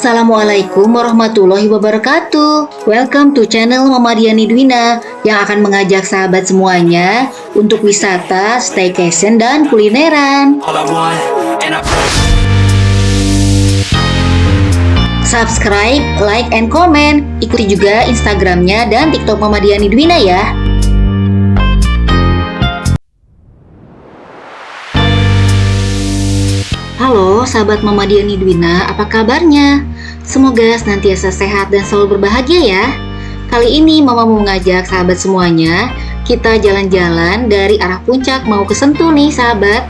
Assalamualaikum warahmatullahi wabarakatuh. Welcome to channel Mama Diani Dwina yang akan mengajak sahabat semuanya untuk wisata, staycation, dan kulineran. Subscribe, like, and comment. Ikuti juga Instagramnya dan TikTok Mama Diani Dwina ya. Halo sahabat Mama Diani Dwina, apa kabarnya? Semoga senantiasa sehat dan selalu berbahagia ya. Kali ini Mama mau mengajak sahabat semuanya, kita jalan-jalan dari arah Puncak mau ke Sentul nih sahabat.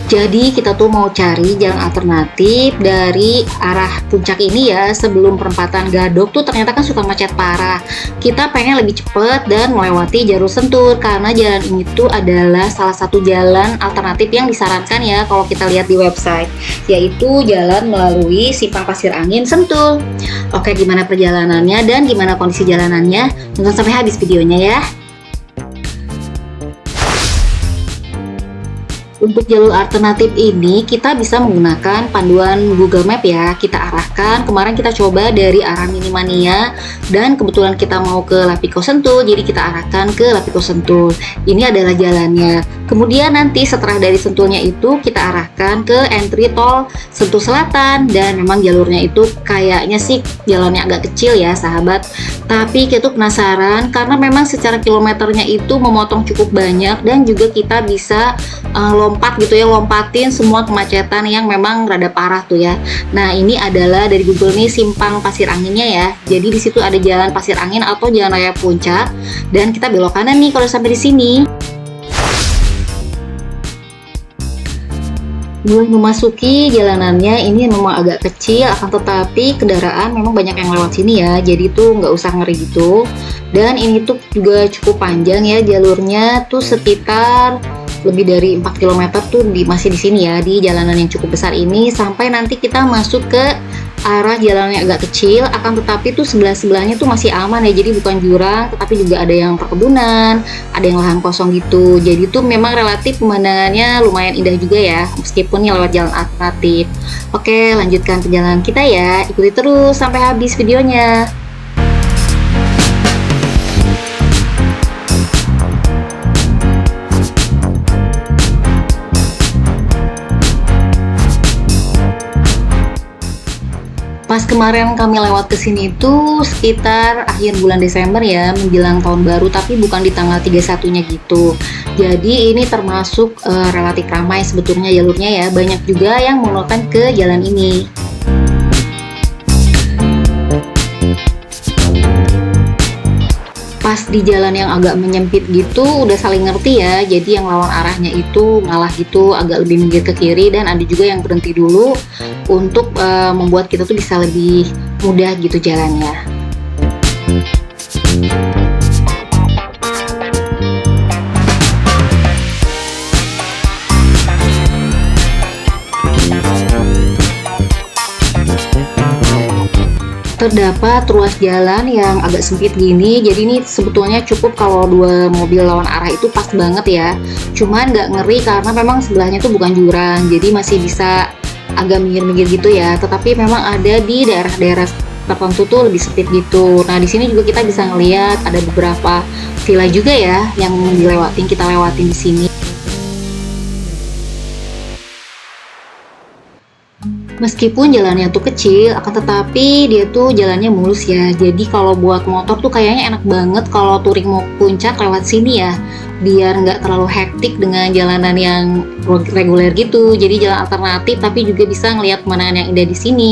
Jadi kita tuh mau cari jalan alternatif dari arah Puncak ini ya. Sebelum perempatan Gadok tuh ternyata kan suka macet parah. Kita pengen lebih cepet dan melewati jalur Sentul, karena jalan ini tuh adalah salah satu jalan alternatif yang disarankan ya kalau kita lihat di website, yaitu jalan melalui Simpang Pasir Angin Sentul. Oke, gimana perjalanannya dan gimana kondisi jalanannya? Tonton sampai habis videonya ya. Untuk jalur alternatif ini kita bisa menggunakan panduan Google Map ya. Kita arahkan, kemarin kita coba dari arah Minimania dan kebetulan kita mau ke Lapiko Sentul, jadi kita arahkan ke Lapiko Sentul. Ini adalah jalannya. Kemudian nanti setelah dari Sentulnya itu kita arahkan ke entry tol Sentul Selatan, dan memang jalurnya itu kayaknya sih jalannya agak kecil ya sahabat. Tapi kita tuh penasaran karena memang secara kilometernya itu memotong cukup banyak, dan juga kita bisa lompat gitu ya, lompatin semua kemacetan yang memang rada parah tuh ya. Nah, ini adalah dari Google nih Simpang Pasir Anginnya ya. Jadi di situ ada jalan Pasir Angin atau jalan raya Puncak, dan kita belok kanan nih kalau sampai di sini. Belum memasuki jalanannya, ini memang agak kecil, akan tetapi kendaraan memang banyak yang lewat sini ya, jadi tuh nggak usah ngeri gitu. Dan ini tuh juga cukup panjang ya, jalurnya tuh sekitar lebih dari 4 km tuh masih di sini ya, di jalanan yang cukup besar ini, sampai nanti kita masuk ke arah jalannya agak kecil, akan tetapi tuh sebelah-sebelahnya tuh masih aman ya, jadi bukan jurang tetapi juga ada yang perkebunan, ada yang lahan kosong gitu. Jadi tuh memang relatif pemandangannya lumayan indah juga ya, meskipun lewat jalan alternatif. Oke, lanjutkan perjalanan kita ya, ikuti terus sampai habis videonya. Pas kemarin kami lewat ke sini tuh sekitar akhir bulan Desember ya, menjelang tahun baru, tapi bukan di tanggal 31-nya gitu. Jadi ini termasuk relatif ramai sebetulnya jalurnya ya, banyak juga yang menggunakan ke jalan ini. Pas di jalan yang agak menyempit gitu udah saling ngerti ya, jadi yang lawan arahnya itu ngalah gitu, agak lebih minggir ke kiri, dan ada juga yang berhenti dulu untuk membuat kita tuh bisa lebih mudah gitu jalannya. Terdapat ruas jalan yang agak sempit gini, jadi ini sebetulnya cukup kalau dua mobil lawan arah itu pas banget ya. Cuman nggak ngeri karena memang sebelahnya tuh bukan jurang, jadi masih bisa agak minggir-minggir gitu ya. Tetapi memang ada di daerah-daerah tertentu tuh lebih sempit gitu. Nah, di sini juga kita bisa ngelihat ada beberapa villa juga ya yang kita lewatin di sini. Meskipun jalannya tuh kecil, akan tetapi dia tuh jalannya mulus ya. Jadi kalau buat motor tuh kayaknya enak banget kalau touring mau Puncak lewat sini ya. Biar nggak terlalu hektik dengan jalanan yang reguler gitu. Jadi jalan alternatif tapi juga bisa ngelihat pemandangan yang indah di sini.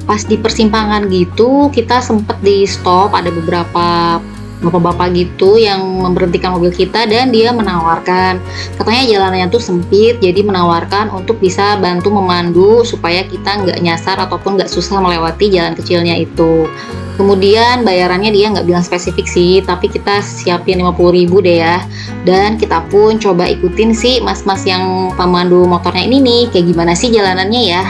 Pas di persimpangan gitu, kita sempet di stop, ada beberapa bapak-bapak gitu yang memberhentikan mobil kita, dan dia menawarkan, katanya jalannya tuh sempit, jadi menawarkan untuk bisa bantu memandu supaya kita nggak nyasar ataupun nggak susah melewati jalan kecilnya itu. Kemudian bayarannya dia nggak bilang spesifik sih, tapi kita siapin 50.000 deh ya, dan kita pun coba ikutin sih mas-mas yang pemandu motornya ini nih, kayak gimana sih jalanannya ya.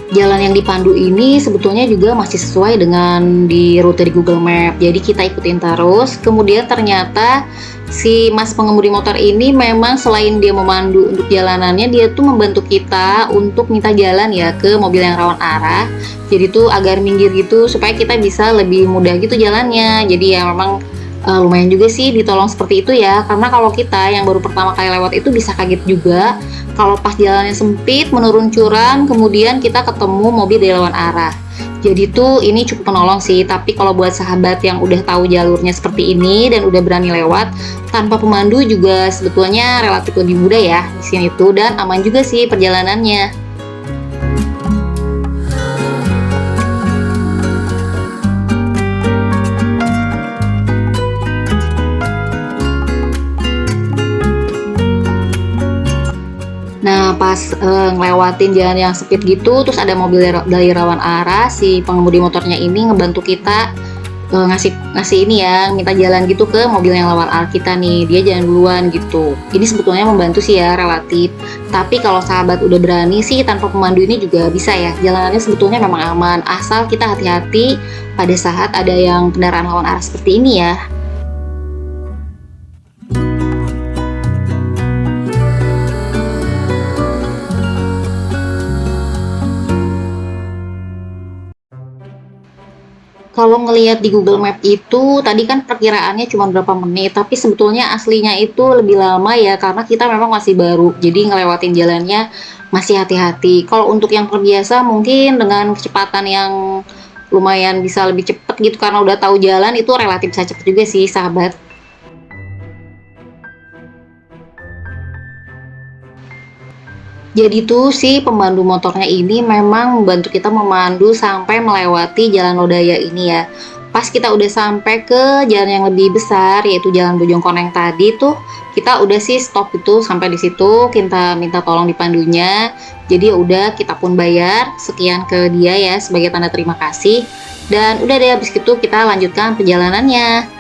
Jalan yang dipandu ini sebetulnya juga masih sesuai dengan di rute di Google Map. Jadi kita ikutin terus. Kemudian ternyata si Mas pengemudi motor ini memang selain dia memandu untuk jalanannya, dia tuh membantu kita untuk minta jalan ya ke mobil yang rawan arah. Jadi tuh agar minggir gitu supaya kita bisa lebih mudah gitu jalannya. Jadi ya memang lumayan juga sih ditolong seperti itu ya. Karena kalau kita yang baru pertama kali lewat itu bisa kaget juga kalau pas jalannya sempit, menurun curam, kemudian kita ketemu mobil dari lawan arah. Jadi tuh ini cukup menolong sih, tapi kalau buat sahabat yang udah tahu jalurnya seperti ini dan udah berani lewat tanpa pemandu juga sebetulnya relatif lebih mudah ya di sini tuh, dan aman juga sih perjalanannya. Nah, pas ngelewatin jalan yang sempit gitu, terus ada mobil dari rawan arah, si pengemudi motornya ini ngebantu kita ngasih ngasih ini ya, minta jalan gitu ke mobil yang lawan arah kita nih. Dia jalan duluan gitu. Ini sebetulnya membantu sih ya relatif. Tapi kalau sahabat udah berani sih tanpa pemandu ini juga bisa ya. Jalanannya sebetulnya memang aman, asal kita hati-hati pada saat ada yang kendaraan lawan arah seperti ini ya. Kalau ngelihat di Google Map itu tadi kan perkiraannya cuma berapa menit, tapi sebetulnya aslinya itu lebih lama ya karena kita memang masih baru. Jadi ngelewatin jalannya masih hati-hati. Kalau untuk yang terbiasa mungkin dengan kecepatan yang lumayan bisa lebih cepet gitu karena udah tahu jalan itu relatif bisa cepet juga sih, sahabat. Jadi tuh si pemandu motornya ini memang membantu kita memandu sampai melewati jalan Lodaya ini ya. Pas kita udah sampai ke jalan yang lebih besar yaitu Jalan Bojongkoneng tadi tuh kita udah sih stop itu sampai di situ kita minta tolong dipandunya. Jadi ya udah kita pun bayar sekian ke dia ya sebagai tanda terima kasih. Dan udah deh habis itu kita lanjutkan perjalanannya.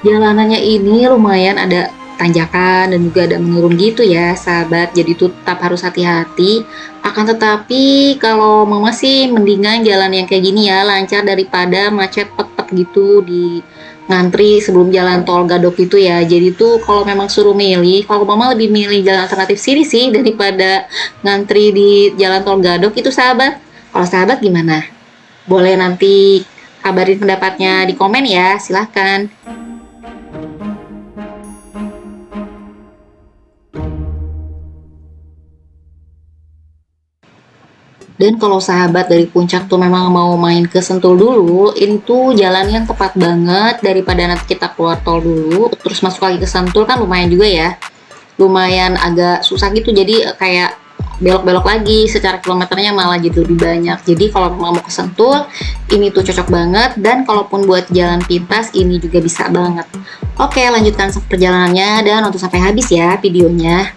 Jalanannya ini lumayan ada tanjakan dan juga ada menurun gitu ya sahabat, jadi tuh tetap harus hati-hati. Akan tetapi kalau mama sih mendingan jalan yang kayak gini ya, lancar daripada macet pet-pet gitu di ngantri sebelum jalan tol Gadok gitu ya. Jadi tuh kalau memang suruh milih, kalau mama lebih milih jalan alternatif sini sih daripada ngantri di jalan tol Gadok itu sahabat. Kalau sahabat gimana? Boleh nanti kabarin pendapatnya di komen ya, silahkan. Dan kalau sahabat dari puncak tuh memang mau main ke Sentul dulu, ini tuh jalan yang tepat banget daripada nanti kita keluar tol dulu, terus masuk lagi ke Sentul kan lumayan juga ya. Lumayan agak susah gitu, jadi kayak belok-belok lagi secara kilometernya malah jadi lebih banyak. Jadi kalau mau ke Sentul, ini tuh cocok banget dan kalaupun buat jalan pintas ini juga bisa banget. Oke, lanjutkan perjalanannya dan nonton sampai habis ya videonya.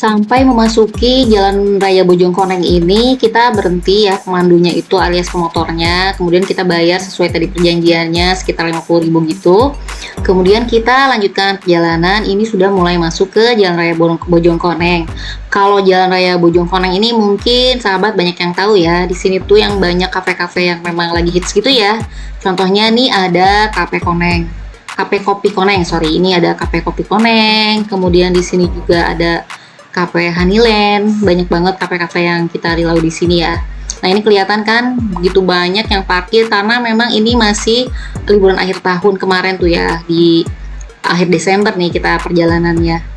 Sampai memasuki Jalan Raya Bojongkoneng ini, kita berhenti ya pemandunya itu alias pemotornya. Kemudian kita bayar sesuai tadi perjanjiannya sekitar 50.000 gitu. Kemudian kita lanjutkan perjalanan. Ini sudah mulai masuk ke Jalan Raya Bojongkoneng. Kalau Jalan Raya Bojongkoneng ini mungkin sahabat banyak yang tahu ya. Di sini tuh yang banyak kafe-kafe yang memang lagi hits gitu ya. Contohnya nih ada Kafe Koneng. Kafe Kopi Koneng, sorry. Ini ada Kafe Kopi Koneng. Kemudian di sini juga ada Kafe Honeyland, banyak banget kafe-kafe yang kita rilau di sini ya. Nah ini kelihatan kan begitu banyak yang parkir karena memang ini masih liburan akhir tahun kemarin tuh ya, di akhir Desember nih kita perjalanannya.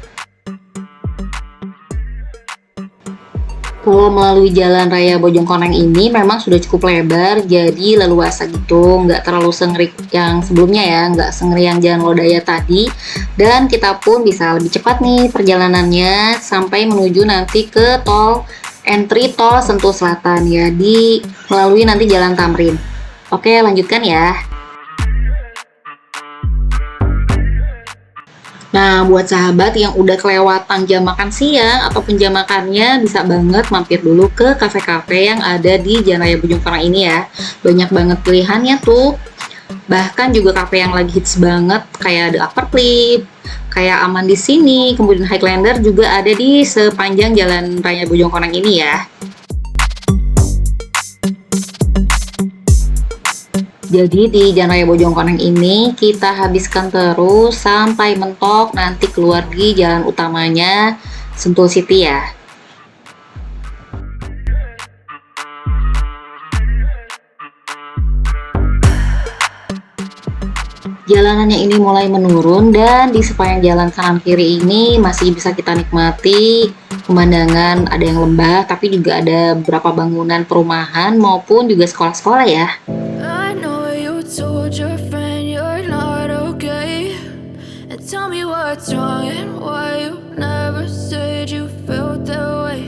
Kalau melalui Jalan Raya Bojongkoneng ini memang sudah cukup lebar, jadi leluasa gitu, nggak terlalu sengrik yang sebelumnya ya, nggak sengrik yang Jalan Lodaya tadi. Dan kita pun bisa lebih cepat nih perjalanannya sampai menuju nanti ke tol entry tol Sentul Selatan ya, di melalui nanti Jalan Tamrin. Oke, lanjutkan ya. Nah, buat sahabat yang udah kelewatan jam makan siang atau jam makannya, bisa banget mampir dulu ke kafe-kafe yang ada di Jalan Raya Bojongkoneng ini ya. Banyak banget pilihannya tuh. Bahkan juga kafe yang lagi hits banget kayak The Upper Clip, kayak Aman di sini, kemudian Highlander juga ada di sepanjang Jalan Raya Bojongkoneng ini ya. Jadi di Jalan Raya Bojongkoneng ini kita habiskan terus sampai mentok nanti keluar di jalan utamanya Sentul City ya. Jalanannya ini mulai menurun dan di sepanjang jalan kanan kiri ini masih bisa kita nikmati pemandangan, ada yang lembah tapi juga ada beberapa bangunan perumahan maupun juga sekolah-sekolah ya. Tell me what's wrong and why you never said you felt that way.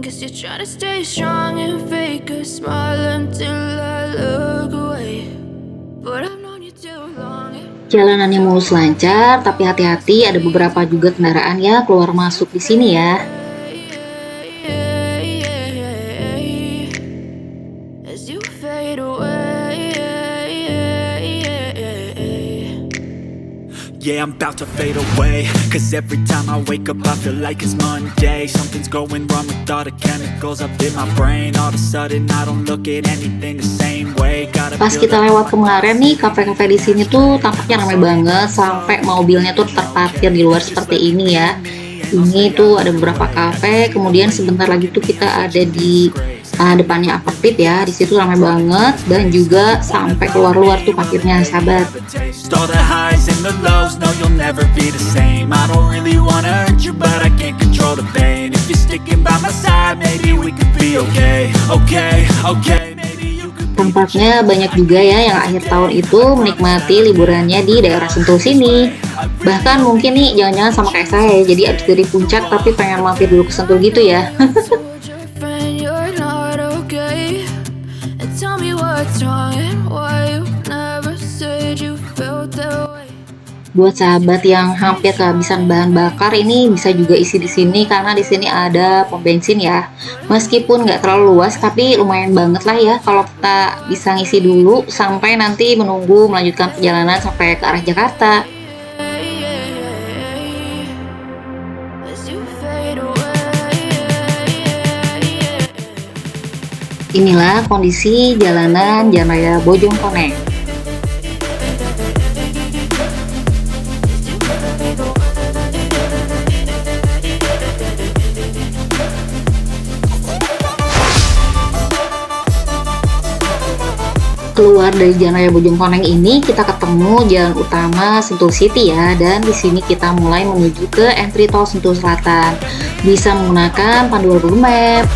Guess you're trying to stay strong and fake a smile until I look away. But I've known you too long. Jalanannya mulus lancar, tapi hati-hati ada beberapa juga kendaraan ya keluar masuk di sini ya. As you fade away. Yeah, I'm about to fade away, cause every time I wake up I feel like it's Monday. Something's going wrong with all the chemicals up in my brain. All of a sudden I don't look at anything the same way. Pas kita lewat kemarin nih, kafe-kafe di sini tuh tampaknya ramai banget sampai mobilnya tuh terparkir di luar seperti ini ya. Ini tuh ada beberapa kafe, kemudian sebentar lagi tuh kita ada di depannya Aquatip ya. Di situ ramai banget dan juga sampai keluar-luar tuh parkirnya sahabat. Tampaknya banyak juga ya yang akhir tahun itu menikmati liburannya di daerah Sentul sini. Bahkan mungkin nih jangan-jangan sama kayak saya, jadi abis dari puncak tapi pengen mampir dulu ke Sentul gitu ya. Buat sahabat yang hampir kehabisan bahan bakar, ini bisa juga isi di sini karena di sini ada pom bensin ya. Meskipun nggak terlalu luas, tapi lumayan banget lah ya kalau kita bisa ngisi dulu sampai nanti menunggu melanjutkan perjalanan sampai ke arah Jakarta. Inilah kondisi jalanan Jalan Raya Bojongkoneng. Keluar dari Jalan Raya Bojongkoneng ini kita ketemu jalan utama Sentul City ya, dan di sini kita mulai menuju ke entry tol Sentul Selatan. Bisa menggunakan panduan Google Map.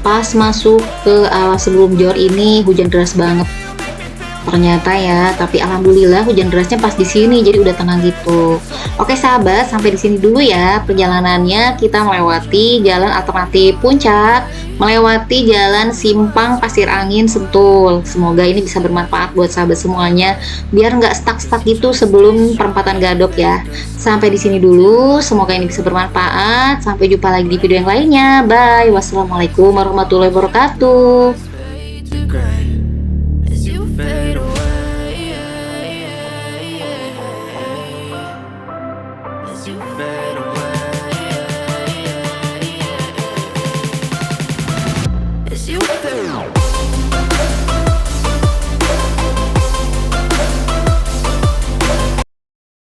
Pas masuk ke arah sebelum Jor ini hujan deras banget ternyata ya, tapi alhamdulillah hujan derasnya pas di sini jadi udah tenang gitu. Oke sahabat, sampai di sini dulu ya perjalanannya. Kita melewati jalan alternatif Puncak, melewati jalan Simpang Pasir Angin Sentul. Semoga ini bisa bermanfaat buat sahabat semuanya biar nggak stuck gitu sebelum perempatan Gadok ya. Sampai di sini dulu, semoga ini bisa bermanfaat. Sampai jumpa lagi di video yang lainnya. Bye. Wassalamualaikum warahmatullahi wabarakatuh. Fade away, as you fade away, as you fade away.